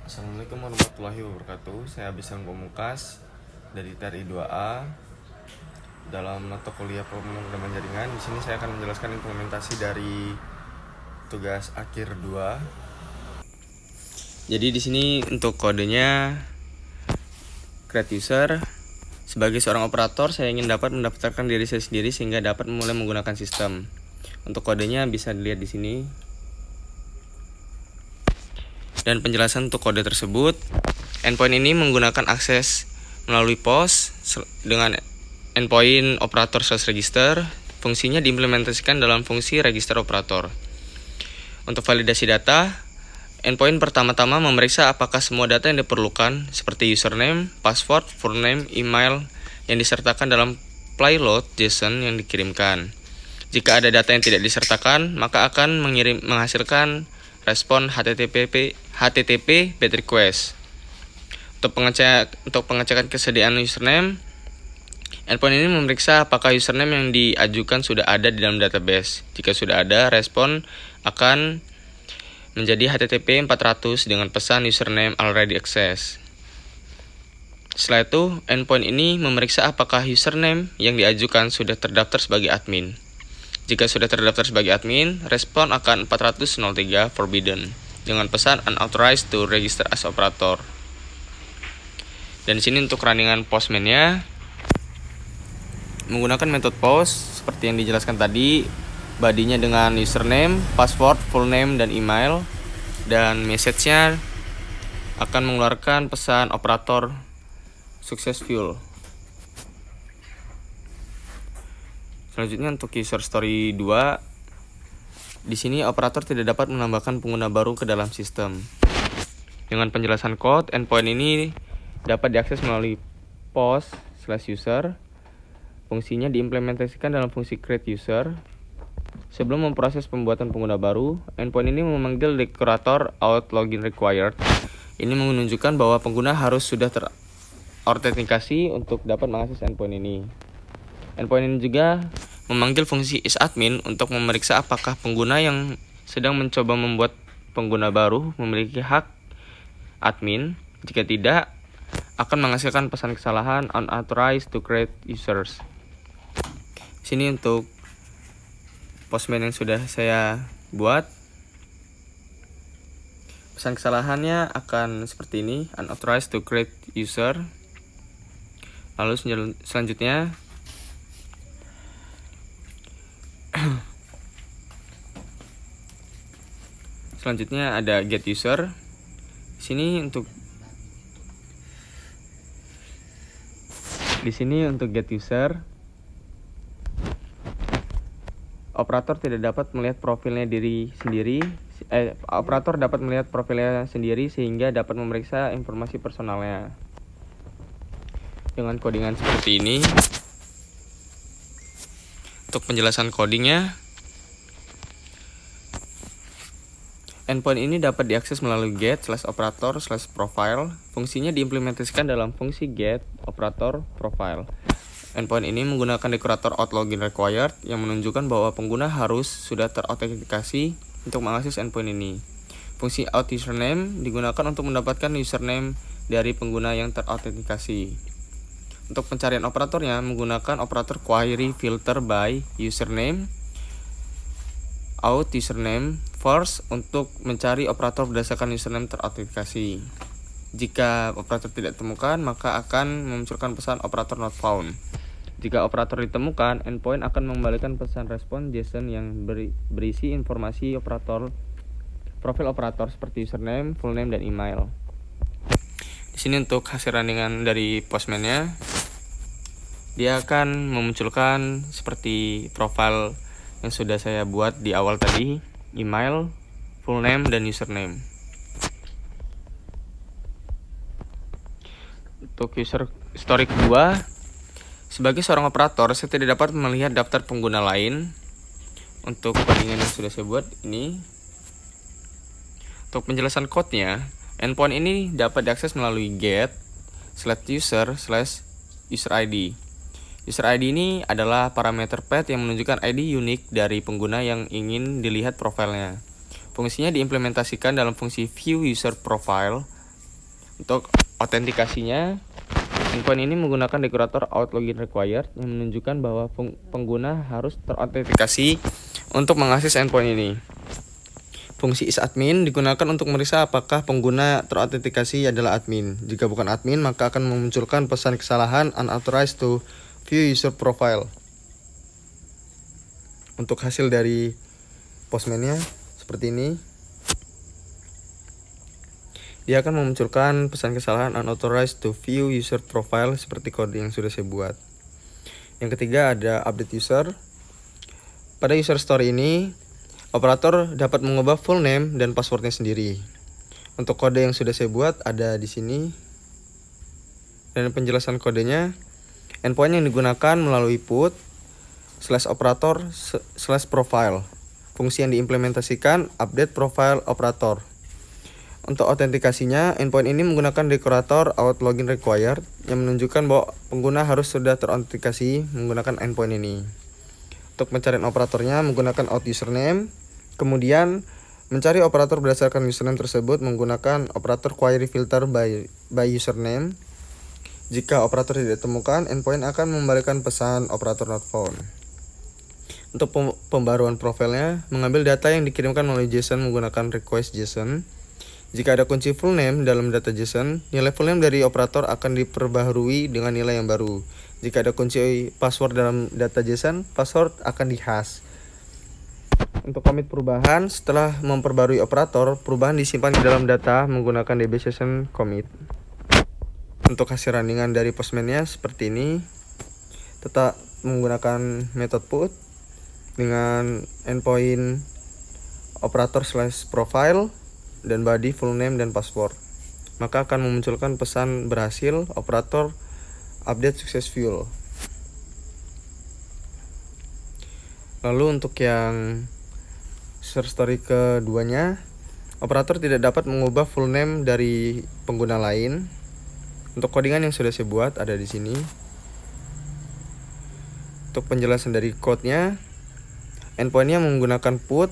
Assalamualaikum warahmatullahi wabarakatuh. Saya Bisan Pamungkas dari TRI 2A dalam mata kuliah pemrograman jaringan. Di sini saya akan menjelaskan implementasi dari tugas akhir 2. Jadi di sini untuk kodenya create user. Sebagai seorang operator, saya ingin dapat mendaftarkan diri saya sendiri sehingga dapat mulai menggunakan sistem. Untuk kodenya bisa dilihat di sini. Dan penjelasan untuk kode tersebut, endpoint ini menggunakan akses melalui POS dengan endpoint operator /register. Fungsinya diimplementasikan dalam fungsi register operator. Untuk validasi data, endpoint pertama-tama memeriksa apakah semua data yang diperlukan seperti username, password, full name, email yang disertakan dalam payload JSON yang dikirimkan. Jika ada data yang tidak disertakan, maka akan menghasilkan respon HTTP GET request. Untuk pengecekan kesediaan username, endpoint ini memeriksa apakah username yang diajukan sudah ada di dalam database. Jika sudah ada, respon akan menjadi HTTP 400 dengan pesan username already access. Setelah itu, endpoint ini memeriksa apakah username yang diajukan sudah terdaftar sebagai admin. Jika sudah terdaftar sebagai admin, respon akan 403 forbidden dengan pesan unauthorized to register as operator. Dan di sini untuk runningan postman-nya menggunakan metode post seperti yang dijelaskan tadi, body-nya dengan username, password, full name dan email, dan message-nya akan mengeluarkan pesan operator successful. Selanjutnya untuk user story 2, di sini operator tidak dapat menambahkan pengguna baru ke dalam sistem. Dengan penjelasan code, endpoint ini dapat diakses melalui POS/user. Fungsinya diimplementasikan dalam fungsi create user. Sebelum memproses pembuatan pengguna baru, endpoint ini memanggil dekorator out login required. Ini menunjukkan bahwa pengguna harus sudah terautentikasi untuk dapat mengakses endpoint ini. Endpoint ini juga memanggil fungsi isAdmin untuk memeriksa apakah pengguna yang sedang mencoba membuat pengguna baru memiliki hak admin. Jika tidak, akan menghasilkan pesan kesalahan unauthorized to create users. Sini untuk postman yang sudah saya buat. Pesan kesalahannya akan seperti ini, unauthorized to create user. Lalu selanjutnya ada get user. Di sini untuk get user, operator tidak dapat melihat profilnya sendiri. Operator dapat melihat profilnya sendiri sehingga dapat memeriksa informasi personalnya. Dengan codingan seperti ini. Untuk penjelasan codingnya, endpoint ini dapat diakses melalui get/operator/profile. Fungsinya diimplementasikan dalam fungsi get operator profile. Endpoint ini menggunakan dekorator out login required yang menunjukkan bahwa pengguna harus sudah terautentikasi untuk mengakses endpoint ini. Fungsi out username digunakan untuk mendapatkan username dari pengguna yang terautentikasi. Untuk pencarian operatornya menggunakan operator query filter by username out username first untuk mencari operator berdasarkan username terautentikasi. Jika operator tidak ditemukan, maka akan memunculkan pesan operator not found. Jika operator ditemukan, endpoint akan mengembalikan pesan respon JSON yang berisi informasi profil operator seperti username, full name dan email. Di sini untuk hasil runningan dari postman-nya, dia akan memunculkan seperti profil yang sudah saya buat di awal tadi, email, full name dan username. Untuk user story kedua, sebagai seorang operator, saya tidak dapat melihat daftar pengguna lain. Untuk codingan yang sudah saya buat ini, untuk penjelasan code-nya, endpoint ini dapat diakses melalui get/user/user ID. User ID ini adalah parameter path yang menunjukkan ID unik dari pengguna yang ingin dilihat profilnya. Fungsinya diimplementasikan dalam fungsi view user profile Untuk autentikasinya, endpoint ini menggunakan dekorator out_login required yang menunjukkan bahwa pengguna harus terautentikasi untuk mengakses endpoint ini. Fungsi isAdmin digunakan untuk memeriksa apakah pengguna terautentikasi adalah admin. Jika bukan admin, maka akan memunculkan pesan kesalahan unauthorized to view user profile. Untuk hasil dari Postman-nya seperti ini. Dia akan memunculkan pesan kesalahan unauthorized to view user profile seperti kode yang sudah saya buat. Yang ketiga ada update user. Pada user story ini, operator dapat mengubah full name dan passwordnya sendiri. Untuk kode yang sudah saya buat ada di sini. Dan penjelasan kodenya, endpoint yang digunakan melalui put /operator/profile. Fungsi yang diimplementasikan update profile operator. Untuk autentikasinya, endpoint ini menggunakan dekorator out_login required yang menunjukkan bahwa pengguna harus sudah terautentikasi menggunakan endpoint ini. Untuk pencarian operatornya menggunakan out_username. Kemudian mencari operator berdasarkan username tersebut menggunakan operator query filter by username. Jika operator tidak ditemukan, endpoint akan memberikan pesan operator not found. Untuk pembaruan profilnya, mengambil data yang dikirimkan melalui JSON menggunakan request JSON. Jika ada kunci full name dalam data JSON, nilai full name dari operator akan diperbaharui dengan nilai yang baru. Jika ada kunci password dalam data JSON, password akan dihash. Untuk commit perubahan, setelah memperbarui operator, perubahan disimpan di dalam data menggunakan DB session commit. Untuk hasil runningan dari Postman-nya seperti ini. Tetap menggunakan method put dengan endpoint operator/profile dan body full name dan password. Maka akan memunculkan pesan berhasil operator update successful. Lalu untuk yang user story keduanya, operator tidak dapat mengubah full name dari pengguna lain. Untuk codingan yang sudah saya buat ada di sini. Untuk penjelasan dari code-nya, endpoint-nya menggunakan put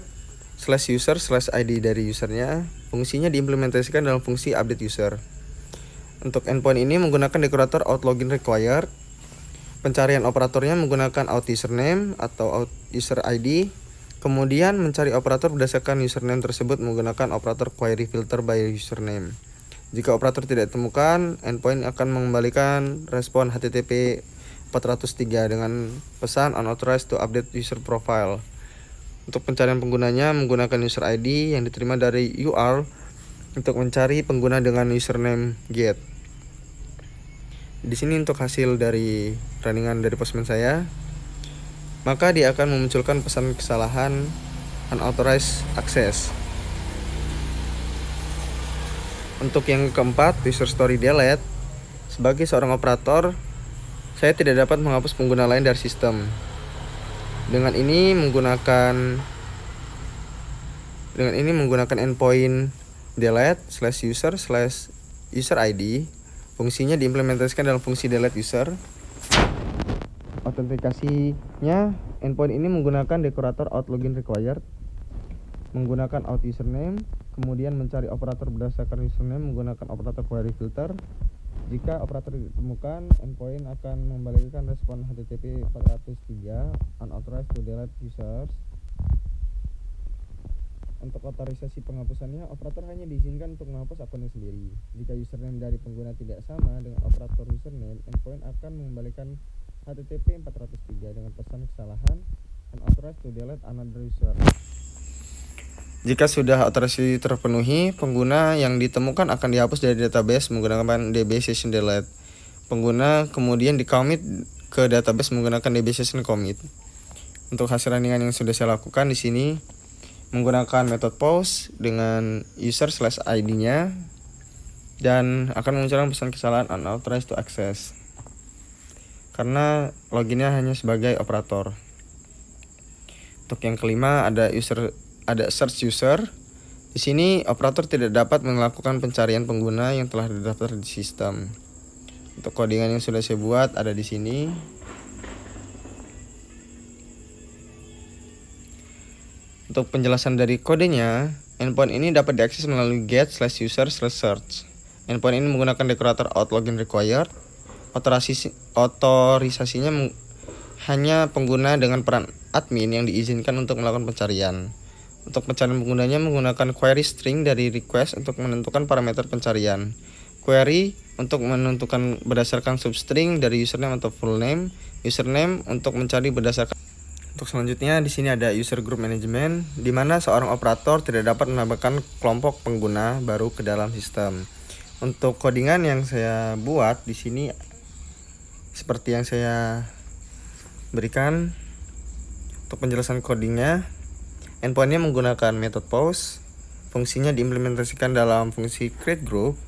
/user/id dari usernya. Fungsinya diimplementasikan dalam fungsi update user. Untuk endpoint ini menggunakan dekorator out_login required. Pencarian operatornya menggunakan out_username atau out_user_id. Kemudian mencari operator berdasarkan username tersebut menggunakan operator query filter by username. Jika operator tidak ditemukan, endpoint akan mengembalikan respon HTTP 403 dengan pesan unauthorized to update user profile. Untuk pencarian penggunanya menggunakan user ID yang diterima dari UR untuk mencari pengguna dengan username get. Di sini untuk hasil dari runningan dari Postman saya, maka dia akan memunculkan pesan kesalahan unauthorized access. Untuk yang keempat, user story delete. Sebagai seorang operator, saya tidak dapat menghapus pengguna lain dari sistem. Dengan ini menggunakan endpoint delete /user/user ID. Fungsinya diimplementasikan dalam fungsi delete user. Autentikasinya, endpoint ini menggunakan dekorator out_login required, menggunakan out_username, kemudian mencari operator berdasarkan username menggunakan operator query filter. Jika operator ditemukan, endpoint akan membalikkan respon HTTP 403 unauthorized to delete users. Untuk otorisasi penghapusannya, operator hanya diizinkan untuk menghapus akunnya sendiri. Jika username dari pengguna tidak sama dengan operator username, endpoint akan mengembalikan HTTP 403 dengan pesan kesalahan unauthorized to delete another user. Jika sudah otorisasi terpenuhi, pengguna yang ditemukan akan dihapus dari database menggunakan DB session delete. Pengguna kemudian di-commit ke database menggunakan DB session commit. Untuk hasil runningan yang sudah saya lakukan di sini menggunakan metode post dengan user/id-nya dan akan memunculkan pesan kesalahan unauthorized to access karena loginnya hanya sebagai operator. Untuk yang kelima ada search user. Di sini operator tidak dapat melakukan pencarian pengguna yang telah terdaftar di sistem. Untuk codingan yang sudah saya buat ada di sini. Untuk penjelasan dari kodenya, endpoint ini dapat diakses melalui get/user/search. Endpoint ini menggunakan dekorator out-login required. Otorisasinya hanya pengguna dengan peran admin yang diizinkan untuk melakukan pencarian. Untuk pencarian penggunanya menggunakan query string dari request untuk menentukan parameter pencarian. Query untuk menentukan berdasarkan substring dari username atau full name. Username untuk mencari berdasarkan. Untuk selanjutnya di sini ada user group management, di mana seorang operator tidak dapat menambahkan kelompok pengguna baru ke dalam sistem. Untuk codingan yang saya buat di sini seperti yang saya berikan. Untuk penjelasan codingnya, endpointnya menggunakan method post, fungsinya diimplementasikan dalam fungsi create group.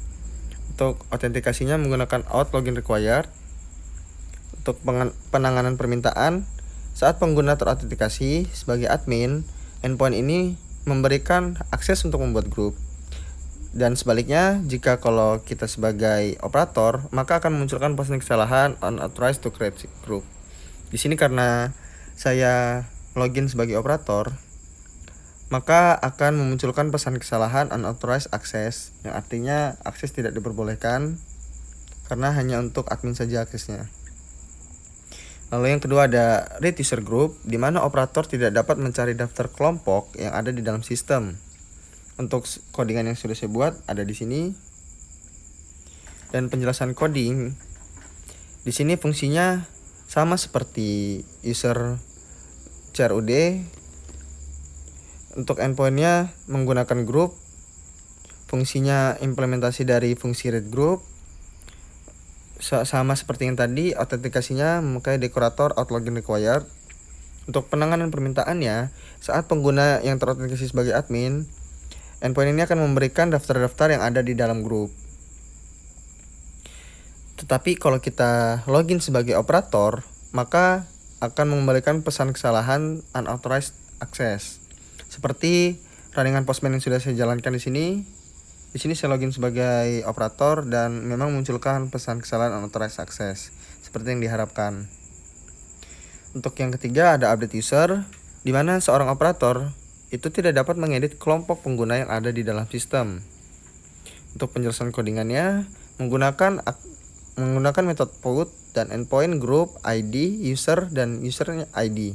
Untuk autentikasinya menggunakan out login required. Untuk penanganan permintaan, saat pengguna terautentikasi sebagai admin, endpoint ini memberikan akses untuk membuat grup. Dan sebaliknya, jika kalau kita sebagai operator, maka akan memunculkan pesan kesalahan unauthorized to create group. Di sini karena saya login sebagai operator, maka akan memunculkan pesan kesalahan unauthorized access, yang artinya akses tidak diperbolehkan karena hanya untuk admin saja aksesnya. Lalu yang kedua ada read user group, di mana operator tidak dapat mencari daftar kelompok yang ada di dalam sistem. Untuk codingan yang sudah saya buat ada di sini. Dan penjelasan coding di sini fungsinya sama seperti user CRUD. Untuk endpointnya menggunakan group, fungsinya implementasi dari fungsi read group. Sama seperti yang tadi, autentikasinya memakai dekorator out login required. Untuk penanganan permintaannya, saat pengguna yang terautentikasi sebagai admin, endpoint ini akan memberikan daftar-daftar yang ada di dalam grup. Tetapi kalau kita login sebagai operator, maka akan mengembalikan pesan kesalahan unauthorized access. Seperti runningan postman yang sudah saya jalankan di sini. Di sini saya login sebagai operator dan memang munculkan pesan kesalahan unauthorized access seperti yang diharapkan. Untuk yang ketiga ada update user, di mana seorang operator itu tidak dapat mengedit kelompok pengguna yang ada di dalam sistem. Untuk penjelasan codingannya menggunakan method put dan endpoint group ID user dan user ID.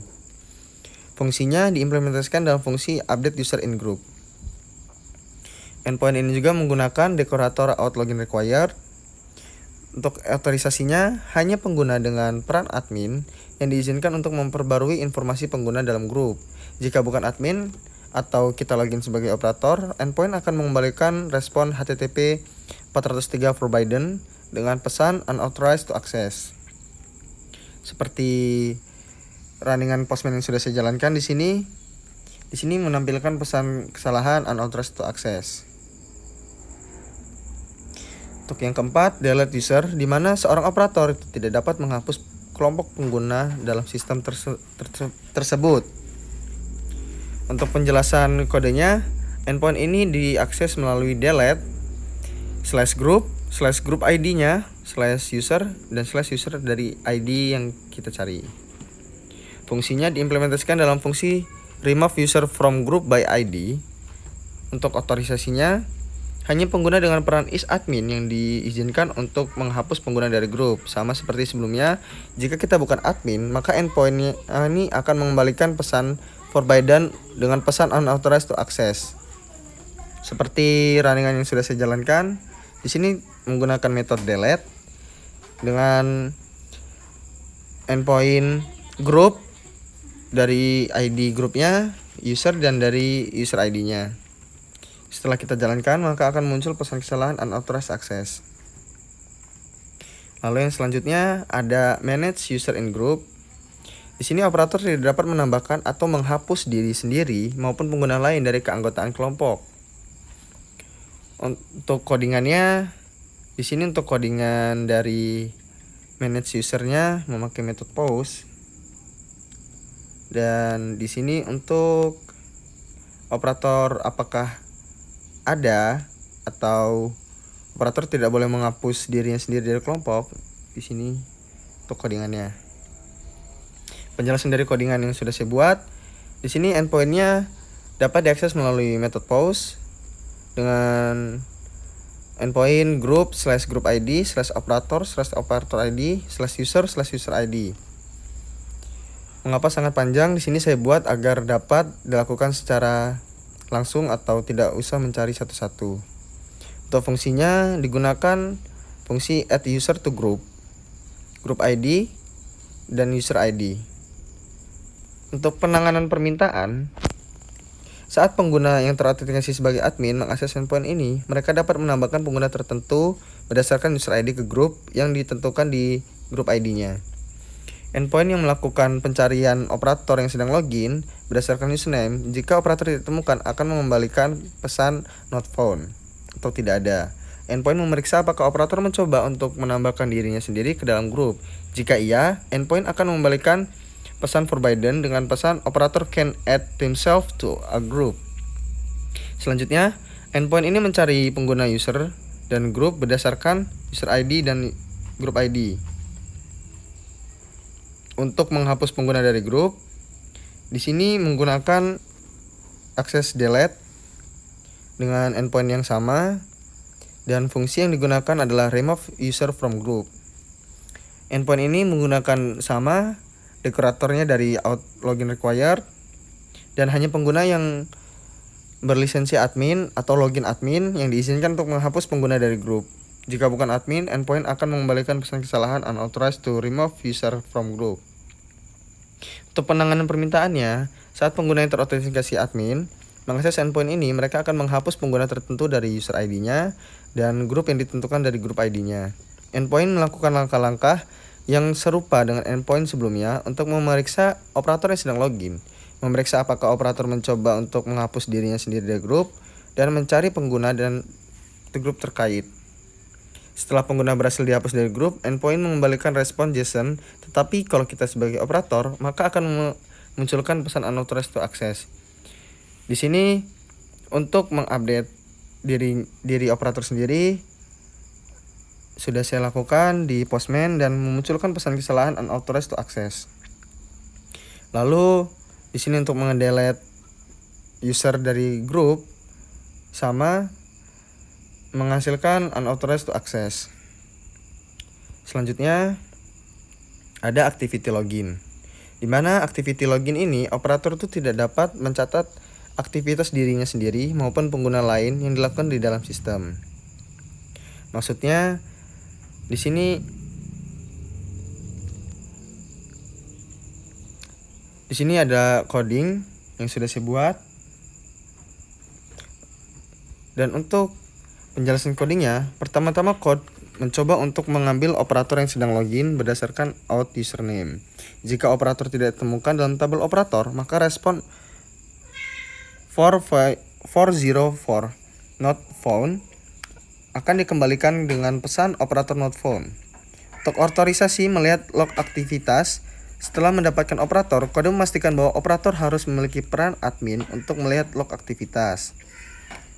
Fungsinya diimplementasikan dalam fungsi update user in group. Endpoint ini juga menggunakan dekorator out login required. Untuk otorisasinya hanya pengguna dengan peran admin yang diizinkan untuk memperbarui informasi pengguna dalam grup. Jika bukan admin atau kita login sebagai operator, endpoint akan mengembalikan respon HTTP 403 forbidden dengan pesan unauthorized to access. Seperti runningan postman yang sudah saya jalankan di sini. Di sini menampilkan pesan kesalahan unauthorized to access. Untuk yang keempat, delete user, di mana seorang operator tidak dapat menghapus kelompok pengguna dalam sistem tersebut. Untuk penjelasan kodenya, endpoint ini diakses melalui delete /group ID-nya /user dan /user dari ID yang kita cari. Fungsinya diimplementasikan dalam fungsi remove user from group by ID. Untuk otorisasinya hanya pengguna dengan peran is-admin yang diizinkan untuk menghapus pengguna dari grup. Sama seperti sebelumnya, jika kita bukan admin, maka endpoint ini akan mengembalikan pesan forbidden dengan pesan unauthorized to access. Seperti runningan yang sudah saya jalankan, di sini menggunakan metode delete dengan endpoint group dari ID grupnya, user dan dari user ID-nya. Setelah kita jalankan, maka akan muncul pesan kesalahan unauthorized access. Lalu yang selanjutnya ada manage user in group. Di sini operator tidak dapat menambahkan atau menghapus diri sendiri maupun pengguna lain dari keanggotaan kelompok. Untuk codingannya, di sini untuk codingan dari manage usernya memakai method post. Dan di sini untuk operator apakah ada atau operator tidak boleh menghapus dirinya sendiri dari kelompok, di sini untuk codingannya. Penjelasan dari codingan yang sudah saya buat, di sini endpointnya dapat diakses melalui method post dengan endpoint group /group ID /operator ID /user ID. Mengapa sangat panjang? Di sini saya buat agar dapat dilakukan secara langsung atau tidak usah mencari satu-satu. Untuk fungsinya digunakan fungsi add user to group ID, dan user ID. Untuk penanganan permintaan, saat pengguna yang terautentikasi sebagai admin mengakses endpoint ini, mereka dapat menambahkan pengguna tertentu berdasarkan user ID ke grup yang ditentukan di grup ID-nya. Endpoint yang melakukan pencarian operator yang sedang login berdasarkan username, jika operator tidak ditemukan akan mengembalikan pesan not found atau tidak ada. Endpoint memeriksa apakah operator mencoba untuk menambahkan dirinya sendiri ke dalam grup. Jika iya, endpoint akan mengembalikan pesan forbidden dengan pesan operator can add himself to a group. Selanjutnya, endpoint ini mencari pengguna user dan grup berdasarkan user ID dan grup ID. Untuk menghapus pengguna dari grup, di sini menggunakan akses delete dengan endpoint yang sama, dan fungsi yang digunakan adalah remove user from group. Endpoint ini menggunakan sama, dekoratornya dari out login required, dan hanya pengguna yang berlisensi admin atau login admin yang diizinkan untuk menghapus pengguna dari grup. Jika bukan admin, endpoint akan mengembalikan pesan kesalahan unauthorized to remove user from group. Untuk penanganan permintaannya, saat pengguna yang terautentikasi admin mengakses endpoint ini, mereka akan menghapus pengguna tertentu dari user ID-nya dan grup yang ditentukan dari grup ID-nya. Endpoint melakukan langkah-langkah yang serupa dengan endpoint sebelumnya untuk memeriksa operator yang sedang login, memeriksa apakah operator mencoba untuk menghapus dirinya sendiri dari grup, dan mencari pengguna dan grup terkait. Setelah pengguna berhasil dihapus dari grup, endpoint mengembalikan respon JSON, tetapi kalau kita sebagai operator, maka akan memunculkan pesan unauthorized to access. Di sini untuk mengupdate diri operator sendiri sudah saya lakukan di Postman dan memunculkan pesan kesalahan unauthorized to access. Lalu di sini untuk mengedelete user dari grup sama menghasilkan unauthorized to access. Selanjutnya ada activity login, di mana activity login ini operator itu tidak dapat mencatat aktivitas dirinya sendiri maupun pengguna lain yang dilakukan di dalam sistem. Maksudnya di sini ada coding yang sudah saya buat, dan untuk penjelasan codingnya, pertama-tama code mencoba untuk mengambil operator yang sedang login berdasarkan out username. Jika operator tidak ditemukan dalam tabel operator, maka respon 404 not found akan dikembalikan dengan pesan operator not found. Untuk otorisasi melihat log aktivitas, setelah mendapatkan operator, kode memastikan bahwa operator harus memiliki peran admin untuk melihat log aktivitas.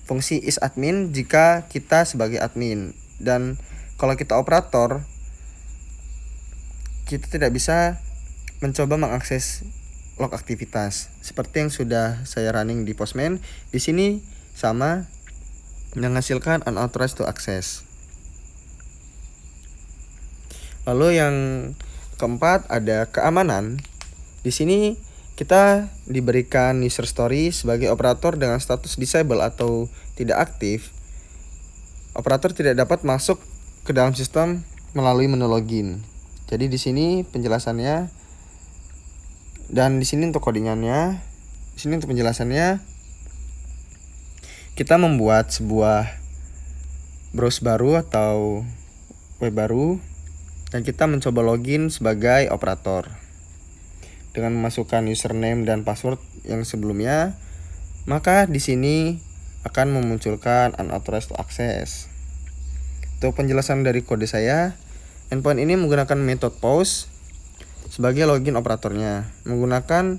Fungsi isAdmin jika kita sebagai admin, dan kalau kita operator, kita tidak bisa mencoba mengakses log aktivitas seperti yang sudah saya running di Postman. Di sini sama menghasilkan unauthorized to access. Lalu yang keempat ada keamanan. Di sini kita diberikan user story sebagai operator dengan status disable atau tidak aktif. Operator tidak dapat masuk ke dalam sistem melalui menu login. Jadi di sini penjelasannya, dan di sini untuk codingannya. Di sini untuk penjelasannya, kita membuat sebuah browse baru atau web baru, dan kita mencoba login sebagai operator dengan memasukkan username dan password yang sebelumnya. Maka di sini akan memunculkan unauthorized to access. Untuk penjelasan dari kode saya, endpoint ini menggunakan metode pause sebagai login operatornya. Menggunakan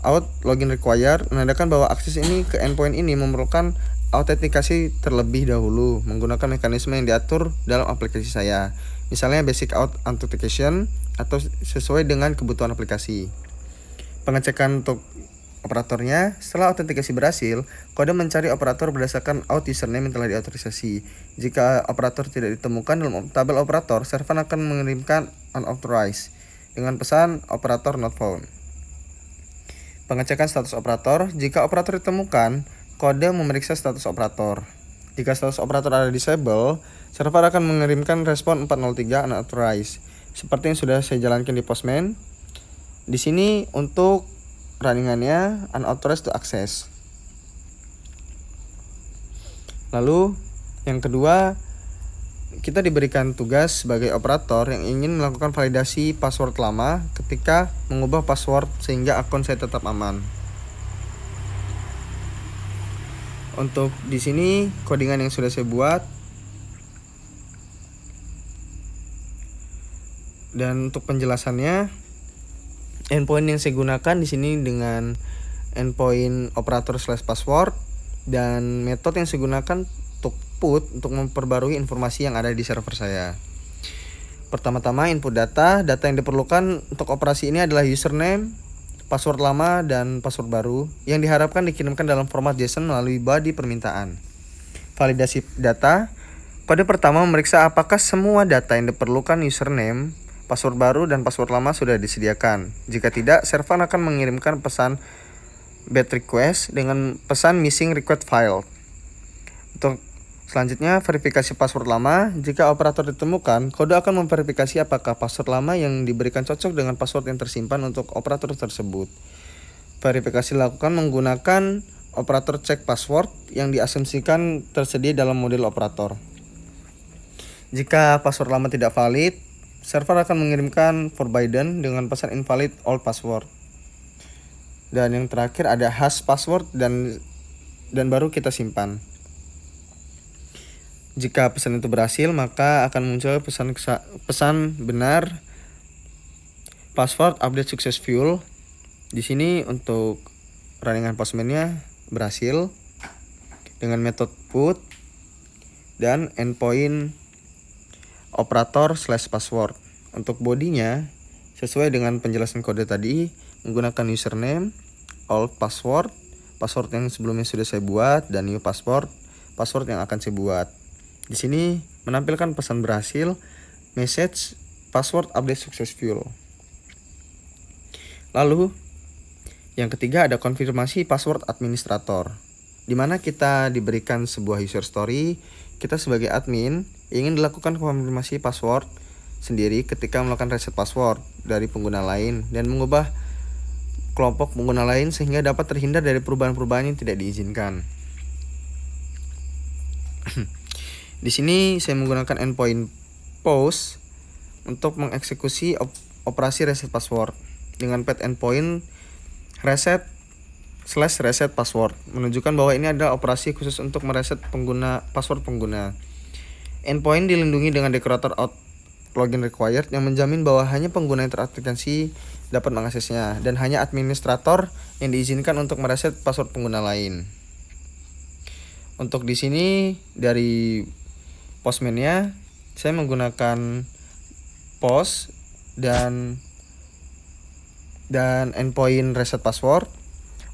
out login required menandakan bahwa akses ini ke endpoint ini memerlukan autentikasi terlebih dahulu menggunakan mekanisme yang diatur dalam aplikasi saya. Misalnya basic authentication atau sesuai dengan kebutuhan aplikasi. Pengecekan untuk operatornya. Setelah autentikasi berhasil, kode mencari operator berdasarkan auth username yang telah diautorisasi. Jika operator tidak ditemukan dalam tabel operator, server akan mengirimkan unauthorized dengan pesan operator not found. Pengecekan status operator. Jika operator ditemukan, kode memeriksa status operator. Jika status operator ada disable, server akan mengirimkan respon 403 unauthorized. Seperti yang sudah saya jalankan di Postman. Di sini untuk runningannya unauthorized to access. Lalu yang kedua, kita diberikan tugas sebagai operator yang ingin melakukan validasi password lama ketika mengubah password sehingga akun saya tetap aman. Untuk di sini codingan yang sudah saya buat. Dan untuk penjelasannya, endpoint yang saya gunakan di sini dengan endpoint operator/password, dan metode yang saya gunakan untuk put untuk memperbarui informasi yang ada di server saya. Pertama-tama input data yang diperlukan untuk operasi ini adalah username, password lama, dan password baru yang diharapkan dikirimkan dalam format JSON melalui body permintaan. Validasi data. Kode pertama memeriksa apakah semua data yang diperlukan username, password baru, dan password lama sudah disediakan. Jika tidak, server akan mengirimkan pesan bad request dengan pesan missing request file. Untuk selanjutnya, verifikasi password lama. Jika operator ditemukan, kode akan memverifikasi apakah password lama yang diberikan cocok dengan password yang tersimpan untuk operator tersebut. Verifikasi dilakukan menggunakan operator check password yang diasumsikan tersedia dalam model operator. Jika password lama tidak valid, server akan mengirimkan forbidden dengan pesan invalid old password. Dan yang terakhir ada hash password dan baru kita simpan. Jika pesan itu berhasil, maka akan muncul pesan benar password update successful. Di sini untuk runningan Postman-nya berhasil dengan metode put dan endpoint operator/password. Untuk bodinya sesuai dengan penjelasan kode tadi, menggunakan username, old password, password yang sebelumnya sudah saya buat, dan new password, password yang akan saya buat. Di sini menampilkan pesan berhasil, message password update successful. Lalu yang ketiga ada konfirmasi password administrator, di mana kita diberikan sebuah user story. Kita sebagai admin ingin dilakukan konfirmasi password sendiri ketika melakukan reset password dari pengguna lain dan mengubah kelompok pengguna lain sehingga dapat terhindar dari perubahan-perubahan yang tidak diizinkan. Di sini saya menggunakan endpoint post untuk mengeksekusi operasi reset password dengan pet endpoint reset password, menunjukkan bahwa ini adalah operasi khusus untuk mereset password pengguna. Endpoint dilindungi dengan dekorator out login required yang menjamin bahwa hanya pengguna yang terautentikasi dapat mengaksesnya dan hanya administrator yang diizinkan untuk mereset password pengguna lain. Untuk di sini dari Postman-nya saya menggunakan post dan endpoint reset password.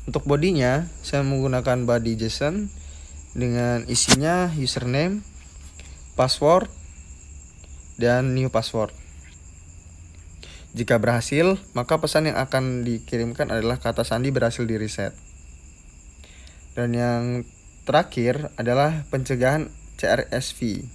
Untuk bodinya saya menggunakan body JSON dengan isinya username, password, dan new password. Jika berhasil, maka pesan yang akan dikirimkan adalah kata sandi berhasil di reset. Dan yang terakhir adalah pencegahan CRSV,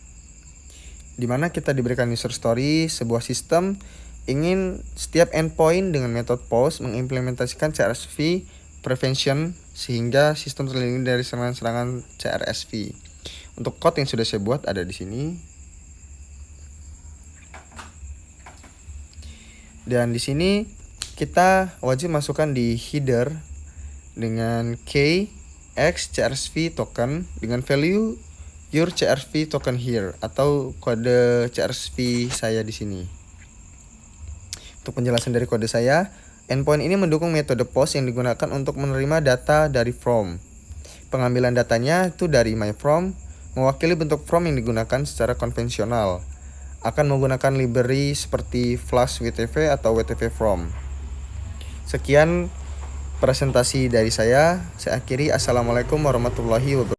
di mana kita diberikan user story. Sebuah sistem ingin setiap endpoint dengan metode post mengimplementasikan CRSV prevention sehingga sistem terlindungi dari serangan-serangan CRSV. Untuk code yang sudah saya buat ada di sini. Dan di sini kita wajib masukkan di header dengan key x CRSV token dengan value your CRSV token here atau kode CRSV saya di sini. Untuk penjelasan dari kode saya, endpoint ini mendukung metode post yang digunakan untuk menerima data dari from. Pengambilan datanya itu dari myFrom, mewakili bentuk from yang digunakan secara konvensional. Akan menggunakan library seperti flash WTF atau WTF from. Sekian presentasi dari saya akhiri. Assalamualaikum warahmatullahi wabarakatuh.